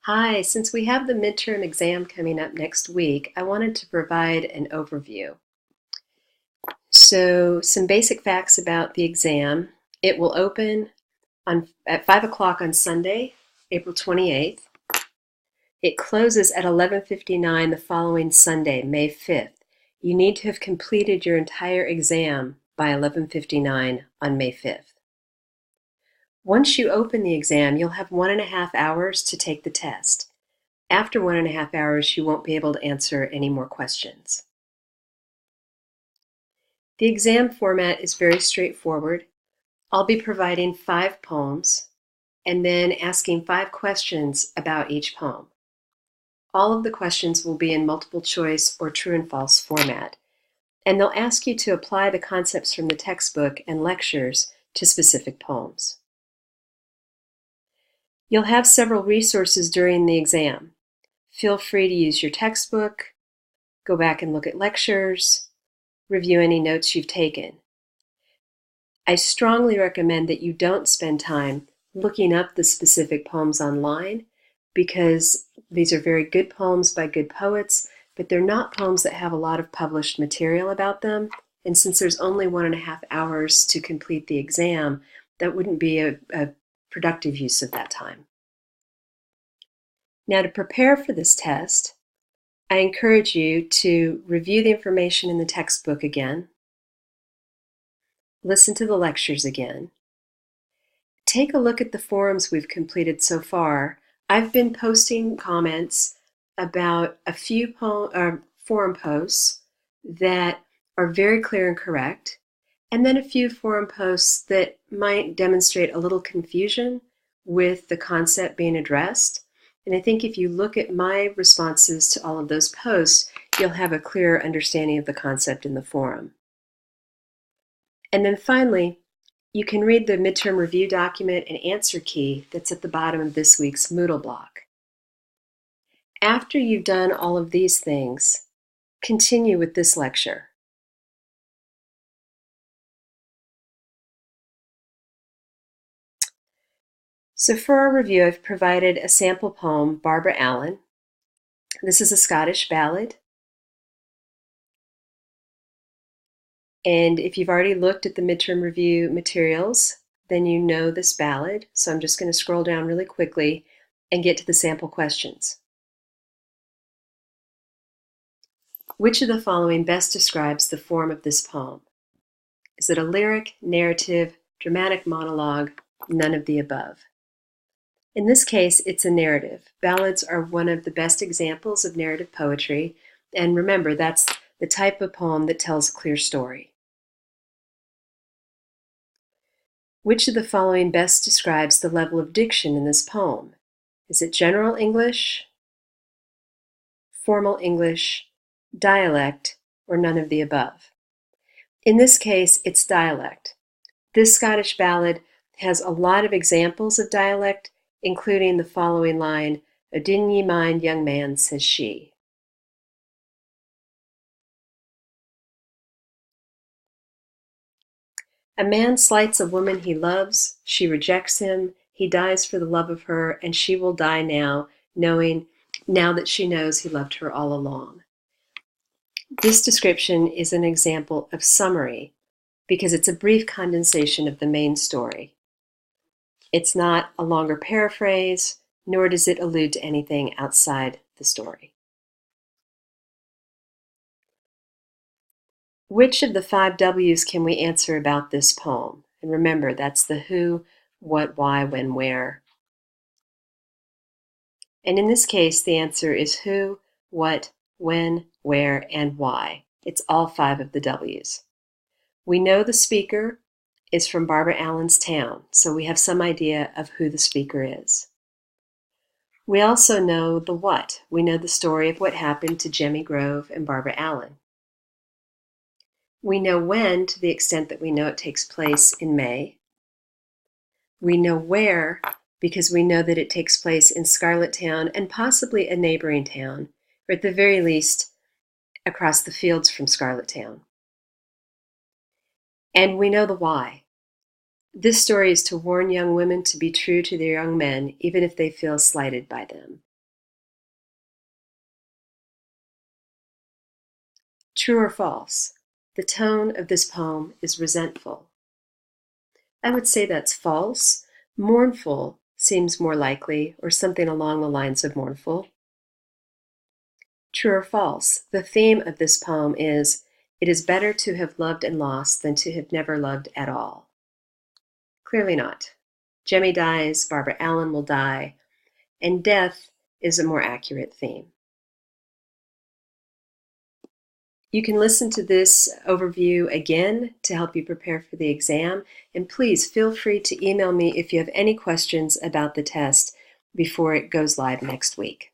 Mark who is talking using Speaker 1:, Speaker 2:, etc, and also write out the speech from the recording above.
Speaker 1: Hi, since we have the midterm exam coming up next week, I wanted to provide an overview. So, some basic facts about the exam. It will open at 5 o'clock on Sunday, April 28th. It closes at 11:59 the following Sunday, May 5th. You need to have completed your entire exam by 11:59 on May 5th. Once you open the exam, you'll have 1.5 hours to take the test. After 1.5 hours, you won't be able to answer any more questions. The exam format is very straightforward. I'll be providing 5 poems and then asking 5 questions about each poem. All of the questions will be in multiple choice or true and false format, and they'll ask you to apply the concepts from the textbook and lectures to specific poems. You'll have several resources during the exam. Feel free to use your textbook, go back and look at lectures, review any notes you've taken. I strongly recommend that you don't spend time looking up the specific poems online because these are very good poems by good poets, but they're not poems that have a lot of published material about them. And since there's only 1.5 hours to complete the exam, that wouldn't be a productive use of that time. Now, to prepare for this test, I encourage you to review the information in the textbook again, listen to the lectures again, take a look at the forums we've completed so far. I've been posting comments about a few forum posts that are very clear and correct, and then a few forum posts that might demonstrate a little confusion with the concept being addressed. And I think if you look at my responses to all of those posts, you'll have a clearer understanding of the concept in the forum. And then finally, you can read the midterm review document and answer key that's at the bottom of this week's Moodle block. After you've done all of these things, continue with this lecture. So for our review, I've provided a sample poem, Barbara Allen. This is a Scottish ballad. And if you've already looked at the midterm review materials, then you know this ballad. So I'm just going to scroll down really quickly and get to the sample questions. Which of the following best describes the form of this poem? Is it a lyric, narrative, dramatic monologue, none of the above? In this case, it's a narrative. Ballads are one of the best examples of narrative poetry, and remember, that's the type of poem that tells a clear story. Which of the following best describes the level of diction in this poem? Is it general English, formal English, dialect, or none of the above? In this case, it's dialect. This Scottish ballad has a lot of examples of dialect, including the following line, "O dinna ye mind, young man," says she. A man slights a woman he loves, she rejects him, he dies for the love of her, and she will die now, now that she knows he loved her all along. This description is an example of summary because it's a brief condensation of the main story. It's not a longer paraphrase, nor does it allude to anything outside the story. Which of the 5 W's can we answer about this poem? And remember, that's the who, what, why, when, where. And in this case, the answer is who, what, when, where, and why. It's all 5 of the W's. We know the speaker is from Barbara Allen's town, so we have some idea of who the speaker is. We also know the what. We know the story of what happened to Jemmy Grove and Barbara Allen. We know when, to the extent that we know it takes place in May. We know where, because we know that it takes place in Scarlet Town and possibly a neighboring town, or at the very least, across the fields from Scarlet Town. And we know the why. This story is to warn young women to be true to their young men, even if they feel slighted by them. True or false? The tone of this poem is resentful. I would say that's false. Mournful seems more likely, or something along the lines of mournful. True or false? The theme of this poem is, it is better to have loved and lost than to have never loved at all. Clearly not. Jemmy dies, Barbara Allen will die, and death is a more accurate theme. You can listen to this overview again to help you prepare for the exam, and please feel free to email me if you have any questions about the test before it goes live next week.